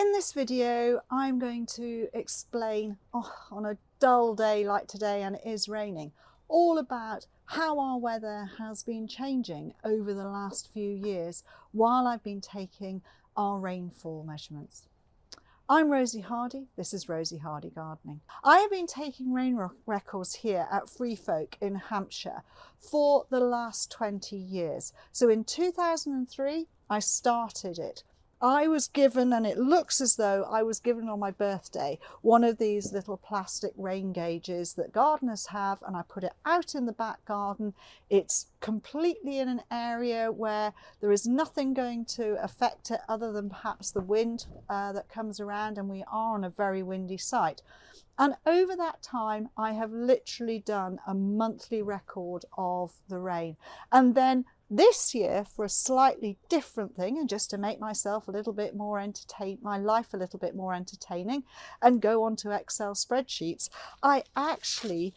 In this video, I'm going to explain, on a dull day like today and it is raining, all about how our weather has been changing over the last few years while I've been taking our rainfall measurements. I'm Rosie Hardy, this is Rosie Hardy Gardening. I have been taking rain records here at Free Folk in Hampshire for the last 20 years. So in 2003, I started it. I was given, and it looks as though I was given on my birthday, one of these little plastic rain gauges that gardeners have, and I put it out in the back garden. It's completely in an area where there is nothing going to affect it other than perhaps the wind that comes around, and we are on a very windy site. And over that time, I have literally done a monthly record of the rain. And then this year, for a slightly different thing, and just to make myself a little bit more my life a little bit more entertaining and go onto Excel spreadsheets, I actually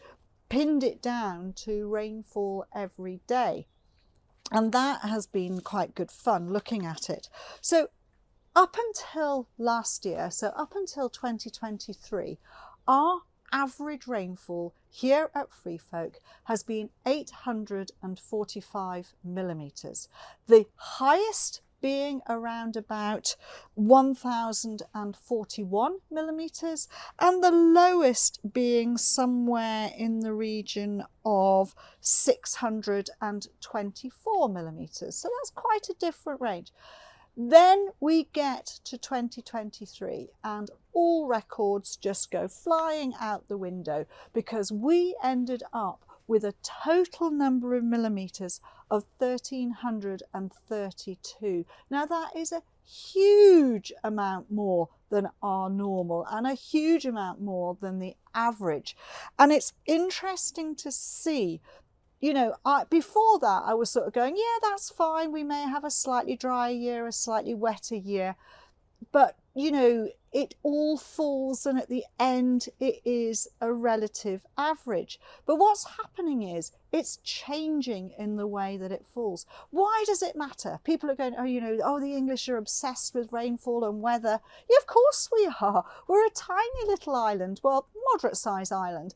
pinned it down to rainfall every day. And that has been quite good fun looking at it. So up until last year, so up until 2023, our average rainfall here at Free Folk has been 845 millimetres. The highest being around about 1041 millimetres and the lowest being somewhere in the region of 624 millimetres. So that's quite a different range. Then we get to 2023 and all records just go flying out the window because we ended up with a total number of millimetres of 1,332. Now that is a huge amount more than our normal and a huge amount more than the average. And it's interesting to see. You know, before that, I was sort of going, yeah, that's fine. We may have a slightly drier year, a slightly wetter year. But, you know, it all falls and at the end, it is a relative average. But what's happening is it's changing in the way that it falls. Why does it matter? People are going, the English are obsessed with rainfall and weather. Yeah, of course we are. We're a tiny little island, well, moderate size island,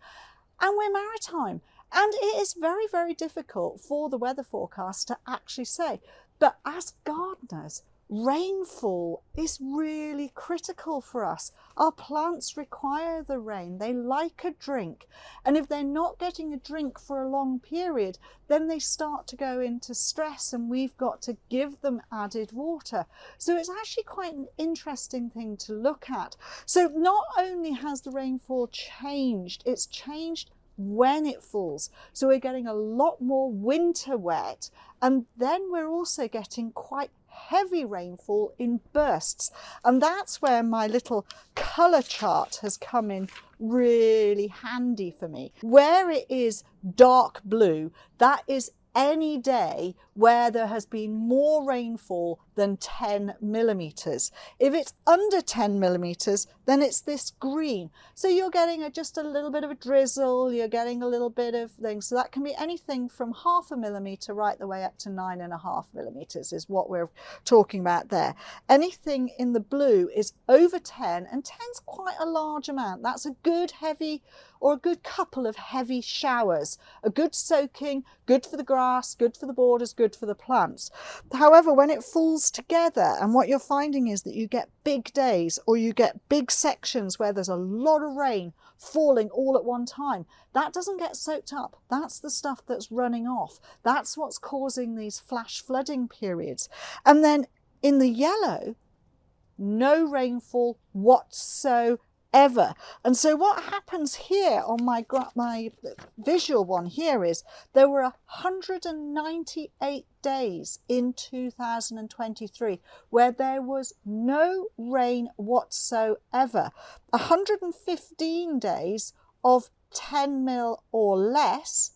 and we're maritime. And it is very, very difficult for the weather forecast to actually say. But as gardeners, rainfall is really critical for us. Our plants require the rain. They like a drink. And if they're not getting a drink for a long period, then they start to go into stress and we've got to give them added water. So it's actually quite an interesting thing to look at. So not only has the rainfall changed, it's changed when it falls. So we're getting a lot more winter wet, and then we're also getting quite heavy rainfall in bursts. And that's where my little colour chart has come in really handy for me. Where it is dark blue, that is any day where there has been more rainfall than 10 millimetres. If it's under 10 millimetres, then it's this green. So you're getting just a little bit of a drizzle, you're getting a little bit of things. So that can be anything from 0.5 millimetre right the way up to 9.5 millimetres is what we're talking about there. Anything in the blue is over 10, and 10's quite a large amount. That's a good heavy or a good couple of heavy showers. A good soaking, good for the grass, good for the borders, good for the plants. However, when it falls together, and what you're finding is that you get big days or you get big sections where there's a lot of rain falling all at one time, that doesn't get soaked up. That's the stuff that's running off. That's what's causing these flash flooding periods. And then in the yellow, no rainfall whatsoever. And so what happens here on my visual one here is there were 198 days in 2023 where there was no rain whatsoever. 115 days of 10 mil or less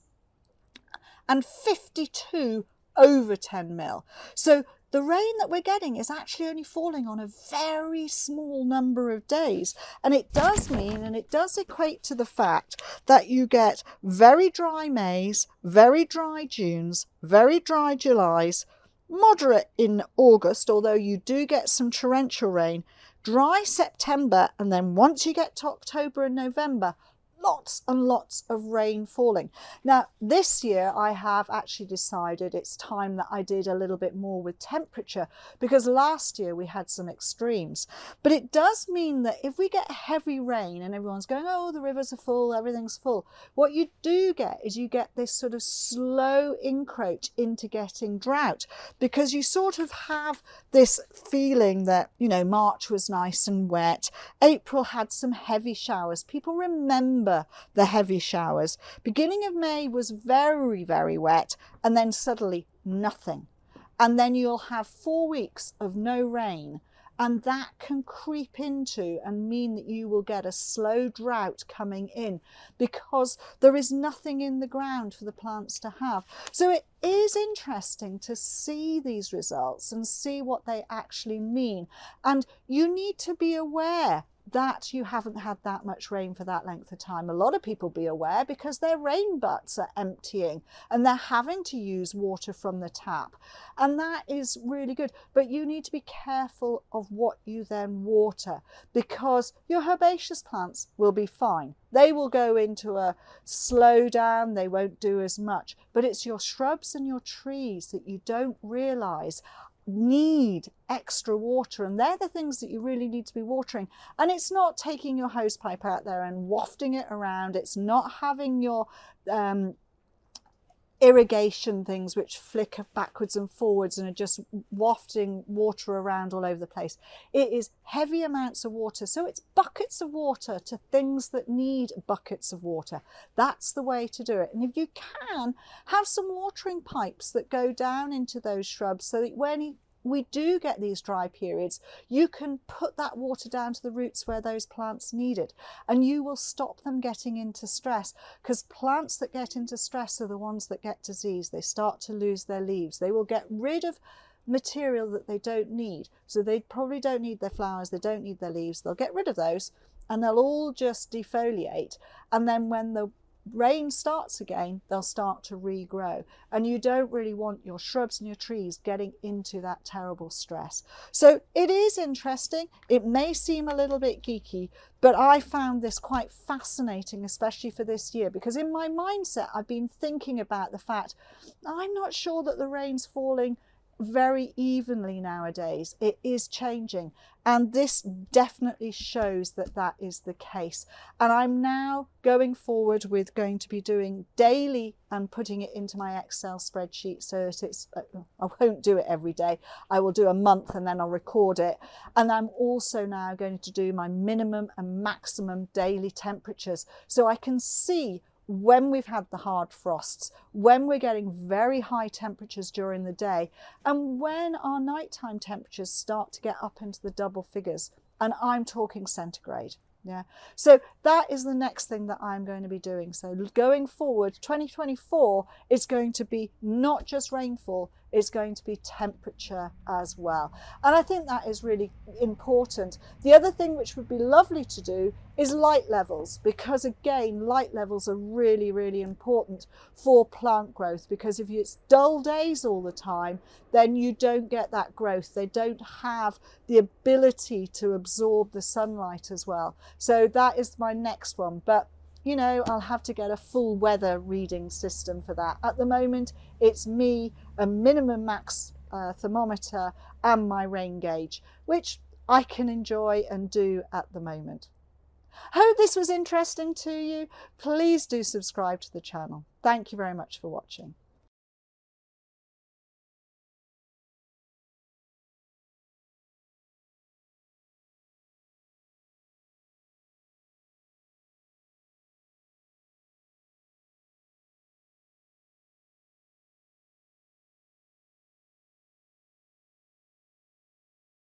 and 52 over 10 mil. So the rain that we're getting is actually only falling on a very small number of days. And it does mean, and it does equate to the fact that you get very dry Mays, very dry Junes, very dry Julys, moderate in August, although you do get some torrential rain, dry September, and then once you get to October and November, lots and lots of rain falling. Now, this year I have actually decided it's time that I did a little bit more with temperature, because last year we had some extremes. But it does mean that if we get heavy rain and everyone's going, oh, the rivers are full, everything's full, what you do get is you get this sort of slow encroach into getting drought, because you sort of have this feeling that, you know, March was nice and wet, April had some heavy showers. People remember the heavy showers. Beginning of May was very, very wet, and then suddenly nothing. And then you'll have 4 weeks of no rain, and that can creep into and mean that you will get a slow drought coming in, because there is nothing in the ground for the plants to have. So it is interesting to see these results and see what they actually mean. And you need to be aware that you haven't had that much rain for that length of time. A lot of people be aware because their rain butts are emptying and they're having to use water from the tap, and that is really good. But you need to be careful of what you then water, because your herbaceous plants will be fine. They will go into a slowdown, they won't do as much, but it's your shrubs and your trees that you don't realise need extra water, and they're the things that you really need to be watering. And it's not taking your hose pipe out there and wafting it around. It's not having your irrigation things which flick backwards and forwards and are just wafting water around all over the place. It is heavy amounts of water, so it's buckets of water to things that need buckets of water. That's the way to do it. And if you can, have some watering pipes that go down into those shrubs, so that when we do get these dry periods, you can put that water down to the roots where those plants need it, and you will stop them getting into stress, because plants that get into stress are the ones that get disease. They start to lose their leaves. They will get rid of material that they don't need. So they probably don't need their flowers, they don't need their leaves. They'll get rid of those and they'll all just defoliate. And then when the rain starts again, they'll start to regrow, and you don't really want your shrubs and your trees getting into that terrible stress. So it is interesting. It may seem a little bit geeky, but I found this quite fascinating, especially for this year, because in my mindset I've been thinking about the fact I'm not sure that the rain's falling very evenly nowadays. It is changing, and this definitely shows that that is the case. And I'm now going forward with going to be doing daily and putting it into my Excel spreadsheet, so that it's, I won't do it every day, I will do a month and then I'll record it. And I'm also now going to do my minimum and maximum daily temperatures, so I can see when we've had the hard frosts, when we're getting very high temperatures during the day, and when our nighttime temperatures start to get up into the double figures, and I'm talking centigrade. Yeah, so that is the next thing that I'm going to be doing. So going forward, 2024 is going to be not just rainfall, it's going to be temperature as well. And I think that is really important. The other thing which would be lovely to do is light levels, because again, light levels are really, really important for plant growth, because if it's dull days all the time, then you don't get that growth. They don't have the ability to absorb the sunlight as well. So that is my next one. But you know, I'll have to get a full weather reading system for that. At the moment, it's me, a minimum max thermometer, and my rain gauge, which I can enjoy and do at the moment. Hope this was interesting to you. Please do subscribe to the channel. Thank you very much for watching.